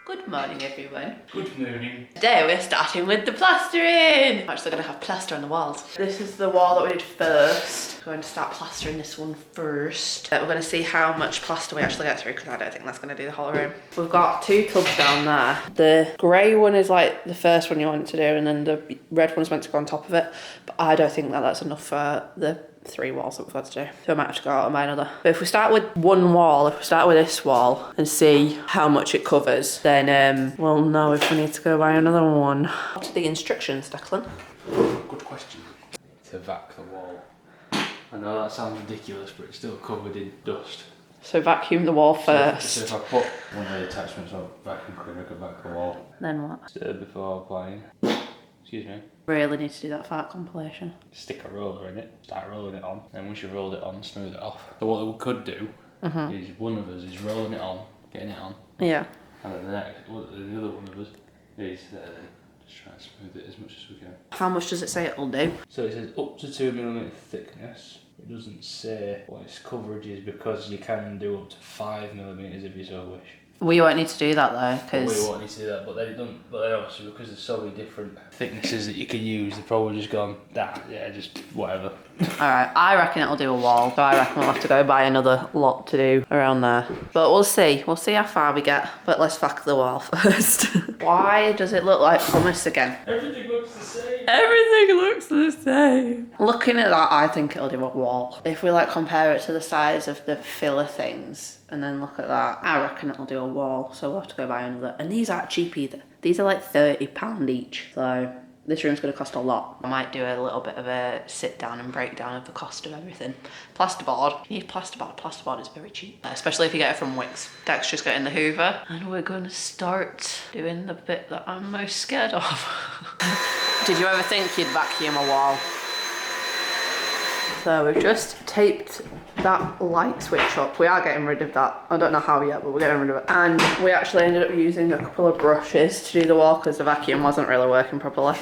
Good morning, everyone. Good morning. Today we're starting with the plastering. I'm actually going to have plaster on the walls. This is the wall that we did first. We're going to start plastering this one first. We're going to see how much plaster we actually get through because I don't think that's going to do the whole room. We've got 2 tubs down there. The grey one is like the first one you want to do, and then the red one's meant to go on top of it. But I don't think that that's enough for the 3 walls that we've got to do. So I might have to go out and buy another. But if we start with one wall, if we start with this wall and see how much it covers, then we'll know if we need to go buy another one. What are the instructions, Declan? Good question. To vac the wall. I know that sounds ridiculous, but it's still covered in dust. So vacuum the wall first. So if I put one of the attachments on vacuum cleaner, I can vac the wall. Then what? Stir before applying. Excuse me. Really need to do that fart compilation. Stick a roller in it, start rolling it on, and once you've rolled it on, smooth it off. So what we could do is one of us is rolling it on, getting it on. Yeah. And then the other one of us is just trying to smooth it as much as we can. How much does it say it'll do? So it says up to 2mm thickness. It doesn't say what its coverage is because you can do up to 5mm if you so wish. We won't need to do that though, because we won't need to do that, but they don't. But then obviously because there's so many different thicknesses that you can use, they've probably just gone, just whatever. Alright, I reckon it'll do a wall, so I reckon we'll have to go buy another lot to do around there. But we'll see how far we get, but let's vac the wall first. Why does it look like pumice again? Everything looks the same. Everything looks the same. Looking at that, I think it'll do a wall. If we like compare it to the size of the filler things, and then look at that, I reckon it'll do a wall, so we'll have to go buy another. And these aren't cheap either. These are like £30 each, so this room's going to cost a lot. I might do a little bit of a sit down and breakdown of the cost of everything. Plasterboard, you need plasterboard. Plasterboard is very cheap, especially if you get it from Wix. Dex just got in the Hoover, and we're going to start doing the bit that I'm most scared of. Did you ever think you'd vacuum a wall? So we've just taped that light switch up. We are getting rid of that. I don't know how yet, but we're getting rid of it. And we actually ended up using a couple of brushes to do the wall because the vacuum wasn't really working properly.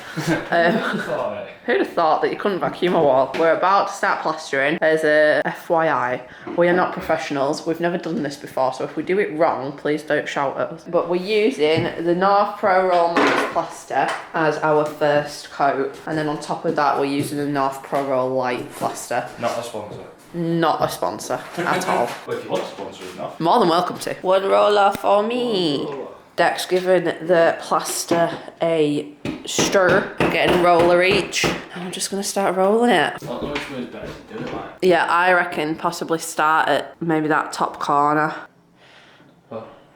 Who'd have thought that you couldn't vacuum a wall? We're about to start plastering. As a FYI, we are not professionals. We've never done this before, so if we do it wrong, please don't shout at us. But we're using the North Pro Roll Max Plaster as our first coat. And then on top of that, we're using the North Pro Roll Light Plaster. Not a sponsor. Not a sponsor at all. Well, if you want to sponsor us, not. More than welcome to. One roller for me. Deck's given the plaster a stir, getting a roller each. And I'm just going to start rolling it. I don't know which way is better to do it like. Yeah, I reckon possibly start at maybe that top corner.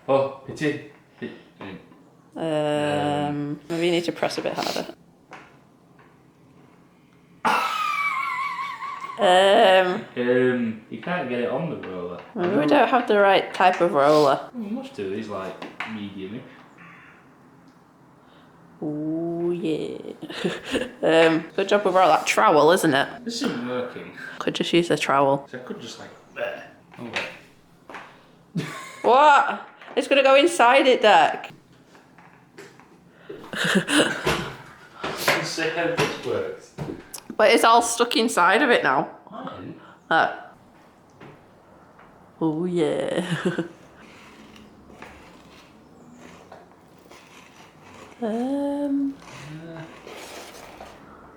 Oh, it's in. Maybe you need to press a bit harder. You can't get it on the roller. Maybe we don't have the right type of roller. We must do these like medium-ish. Ooh, yeah. Good job we brought that trowel, isn't it? This isn't working. Could just use the trowel. So I could just like there. Oh wait. What? It's gonna go inside it, Deck. Let's see how this works. But it's all stuck inside of it now. Oh yeah.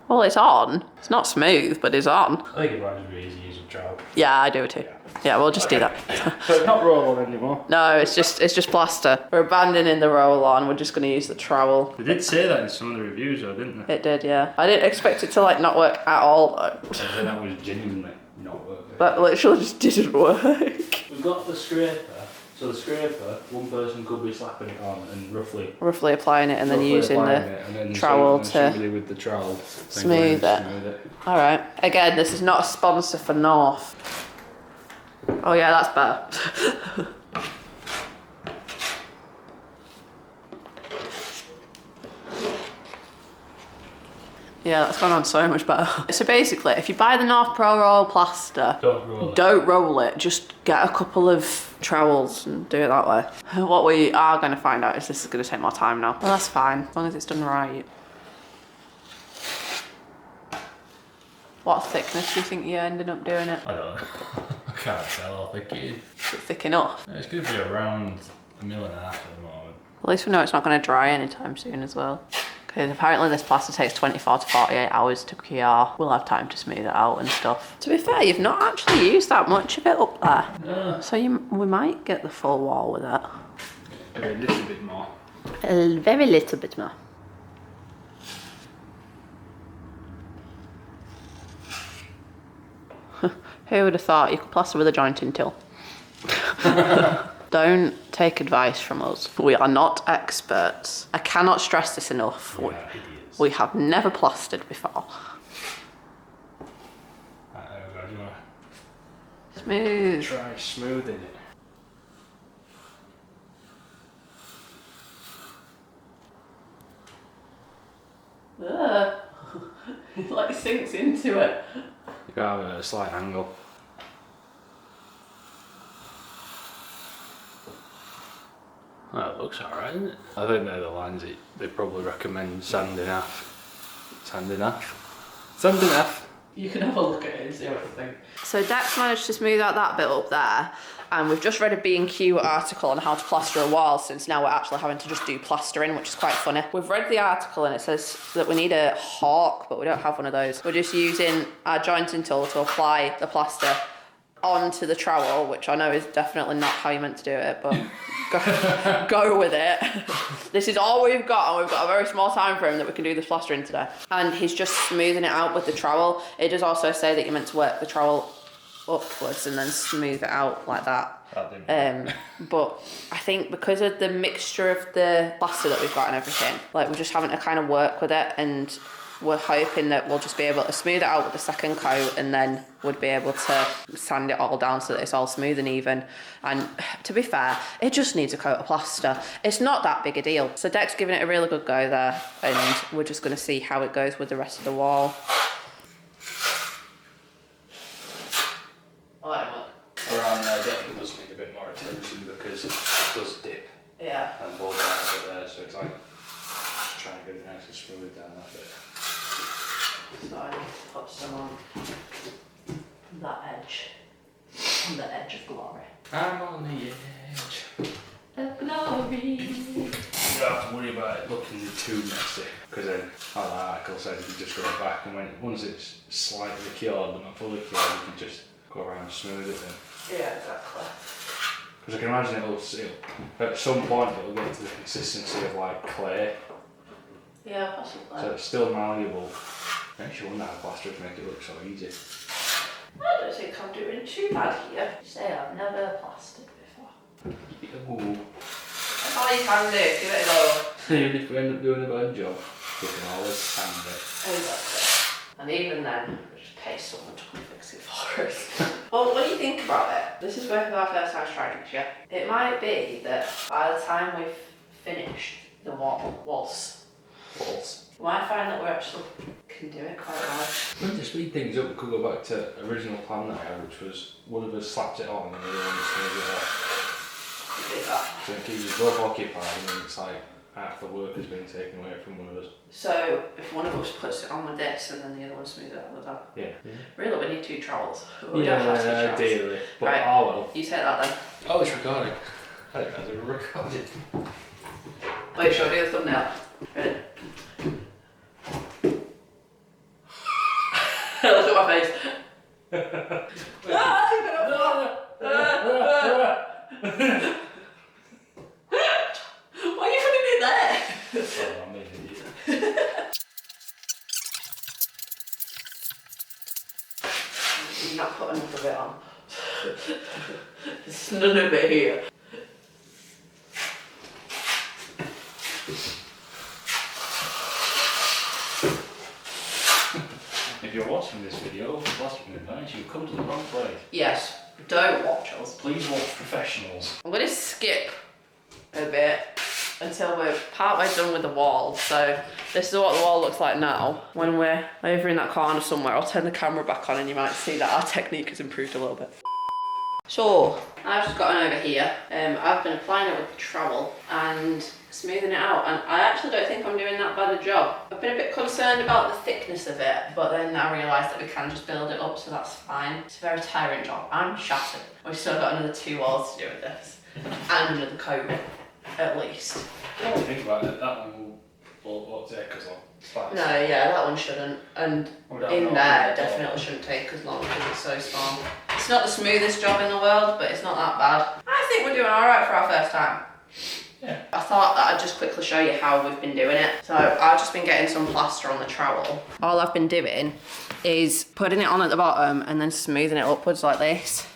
Well, it's on. It's not smooth, but it's on. I think it might be easy to use a trowel. Yeah, I do too. Yeah, we'll just do that. So it's not roll on anymore? No, it's just plaster. We're abandoning the roll on. We're just going to use the trowel. They did say that in some of the reviews though, didn't they? It did, yeah. I didn't expect it to like not work at all though. That was genuinely not working. That literally just didn't work. We've got the scraper. So the scraper, one person could be slapping it on and roughly applying it and then using the trowel to somebody with the trowel smooth it. Alright. Again, this is not a sponsor for North. Oh yeah, that's better. Yeah, that's gone on so much better. So basically, if you buy the North Pro Roll plaster, don't roll it. Just get a couple of trowels and do it that way. What we are going to find out is this is going to take more time now. Well, that's fine, as long as it's done right. What thickness do you think you're ending up doing it? I don't know. I can't tell how thick it is. Is it thick enough? It's going to be around 1.5 mil at the moment. At least we know it's not going to dry anytime soon as well. Because apparently this plaster takes 24 to 48 hours to cure. We'll have time to smooth it out and stuff. To be fair, you've not actually used that much of it up there. No. So we might get the full wall with it. Maybe a little bit more. A very little bit more. Who would have thought you could plaster with a jointing tool? Don't take advice from us. We are not experts. I cannot stress this enough. We have never plastered before. Smooth. Try smoothing it. It like sinks into it. You gotta have a slight angle. That looks alright, isn't it? I think they're the lines that they probably recommend sanding half. Sanding half. Sanding half. You can have a look at it and see what you think. So Dex managed to smooth out that bit up there, and we've just read a B&Q article on how to plaster a wall, since now we're actually having to just do plastering, which is quite funny. We've read the article and it says that we need a hawk, but we don't have one of those. We're just using our jointing tool to apply the plaster onto the trowel, which I know is definitely not how you meant to do it, but go with it. This is all we've got, and we've got a very small time frame that we can do this plastering today. And he's just smoothing it out with the trowel. It does also say that you're meant to work the trowel upwards and then smooth it out like that. But I think because of the mixture of the plaster that we've got and everything, like we're just having to kind of work with it, and we're hoping that we'll just be able to smooth it out with the second coat, and then we'd be able to sand it all down so that it's all smooth and even. And to be fair, it just needs a coat of plaster. It's not that big a deal. So Deck's giving it a really good go there, and we're just going to see how it goes with the rest of the wall. Around there definitely does need a bit more attention because it does dip. Yeah. And pull down a bit there, so it's like just trying to get it nice and smooth down that bit. So I need to put some on that edge. On the edge of glory. I'm on the edge of glory. You don't have to worry about it looking too messy, because then, like the article said, you just go back, and once it's slightly cured but not fully cured, you can just go around and smooth it then. Yeah, exactly. Because I can imagine it'll, at some point it'll get to the consistency of like clay. Yeah, possibly. So it's still malleable. Makes you wonder how plasterers make it look so easy. I don't think I'm doing too bad here. You say I've never plastered before. Ooh. That's all you can do, give it a go. Even if we end up doing a bad job, we can always sand it. Exactly. And even then, we just pay someone to come fix it for us. Well, what do you think about it? This is both of our first time trying it, yeah? It might be that by the time we've finished the walls, we might find that we actually can do it quite well. When to speed things up, we could go back to original plan that I had, which was one of us slapped it on and the other one smooth it off. You did that. So it keeps you both occupied, and then it's like half the work has been taken away from one of us. So if one of us puts it on with this and then the other one smooths it out with that. Yeah. Really, we need 2 trowels. We don't have 2 trowels. Ideally. But right. oh well. You take that then. Oh, it's recording. I didn't know they were recording. Wait, shall I do the thumbnail? Ready? Look at my face. Why are you putting it there? Oh, I'm an idiot. You've not put enough of it on. There's none of it here. If you're watching this video, plastering advice, you've come to the wrong place. Yes, don't watch us. Please watch professionals. I'm going to skip a bit until we're partway done with the wall. So this is what the wall looks like now. When we're over in that corner somewhere, I'll turn the camera back on and you might see that our technique has improved a little bit. So I've just gotten over here. I've been applying it with the trowel and smoothing it out, and I actually don't think I'm doing that bad a job. I've been a bit concerned about the thickness of it, but then I realised that we can just build it up, so that's fine. It's a very tiring job. I'm shattered. We've still got another 2 walls to do with this and another coat. at least. Well, think about it, that one will take us long. No, yeah, that one shouldn't. And in there, it definitely shouldn't take as long because it's so small. It's not the smoothest job in the world, but it's not that bad. I think we're doing alright for our first time. Yeah. I thought that I'd just quickly show you how we've been doing it. So I've just been getting some plaster on the trowel. All I've been doing is putting it on at the bottom and then smoothing it upwards like this.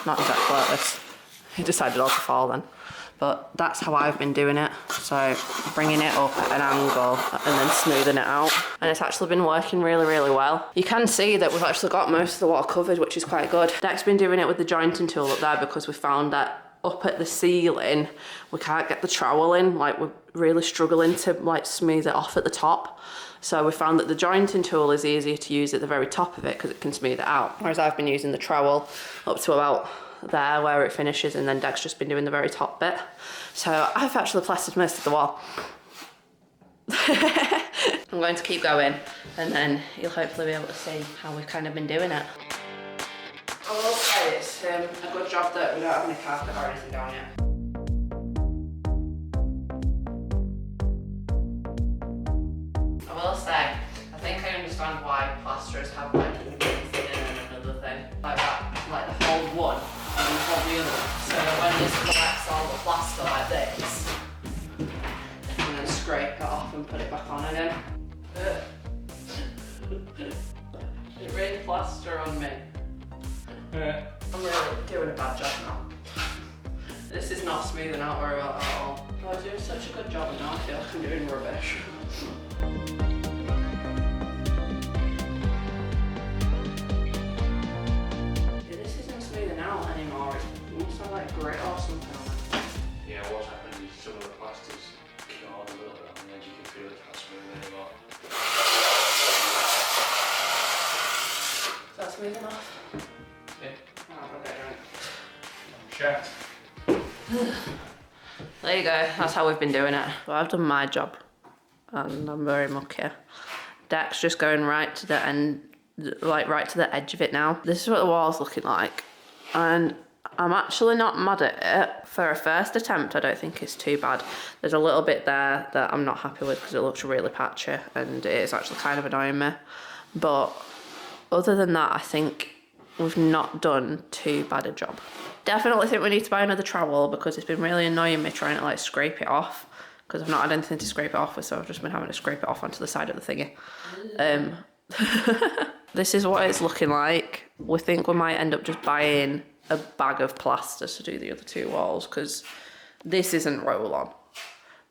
Not exactly like this. He decided all to fall then. But that's how I've been doing it. So bringing it up at an angle and then smoothing it out. And it's actually been working really, really well. You can see that we've actually got most of the wall covered, which is quite good. Deck's been doing it with the jointing tool up there because we found that up at the ceiling, we can't get the trowel in. Like, we're really struggling to like smooth it off at the top. So we found that the jointing tool is easier to use at the very top of it because it can smooth it out. Whereas I've been using the trowel up to about there where it finishes, and then Deck's just been doing the very top bit. So I've actually plastered most of the wall. I'm going to keep going and then you'll hopefully be able to see how we've kind of been doing it. I will say it's a good job that we don't have any carpet or anything down yet. I will say, I think I understand why plasterers have like one thing and another thing. Like that, like the whole one and the whole other. So that when this collects all the plaster like this, and then scrape it off and put it back on again. It rained plaster on me. Yeah. I'm really doing a bad job now. This is not smoothing out very well at all. I was doing such a good job and now I feel like I'm doing rubbish. Yeah, this isn't smoothing out anymore. It must have like grit or something. Yeah, what's happened is some of the plaster's gnawed a little bit on the edge, you can feel it's not smooth anymore. Is that smoothing off? Yeah. Oh, okay, Checked. there you go, that's how we've been doing it. So I've done my job and I'm very mucky. Deck's just going right to the end, like right to the edge of it now. This is what the wall's looking like and I'm actually not mad at it. For a first attempt, I don't think it's too bad. There's a little bit there that I'm not happy with because it looks really patchy and it's actually kind of annoying me. But other than that, I think we've not done too bad a job. Definitely think we need to buy another trowel because it's been really annoying me trying to like scrape it off because I've not had anything to scrape it off with, so I've just been having to scrape it off onto the side of the thingy. This is what it's looking like. We think we might end up just buying a bag of plaster to do the other two walls because this isn't roll-on.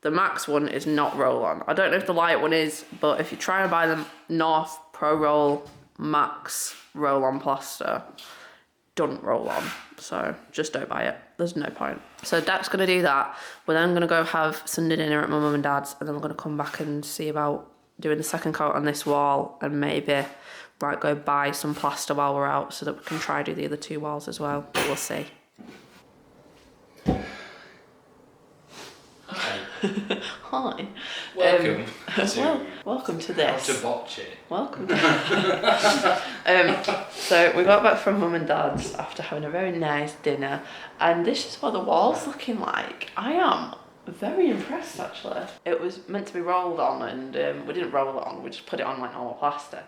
The Max one is not roll-on. I don't know if the light one is, but if you try and buy the North Pro Roll Max roll-on plaster, don't roll on, so just don't buy it. There's no point. So Deck's gonna do that. We're then gonna go have Sunday dinner at my mum and dad's, and then we're gonna come back and see about doing the second coat on this wall, and maybe like go buy some plaster while we're out so that we can try do the other two walls as well. But we'll see. Hi. Hi. Welcome welcome to this. How to botch it. Welcome. So we got back from mum and dad's after having a very nice dinner, and this is what the wall's looking like. I am very impressed actually. It was meant to be rolled on and we didn't roll it on, we just put it on like normal plaster.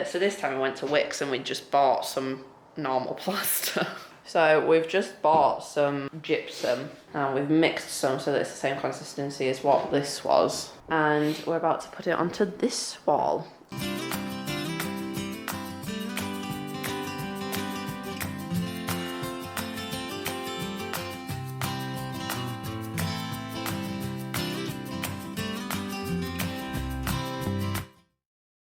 So this time we went to Wickes and we just bought some normal plaster. So we've just bought some gypsum and we've mixed some so that it's the same consistency as what this was. And we're about to put it onto this wall.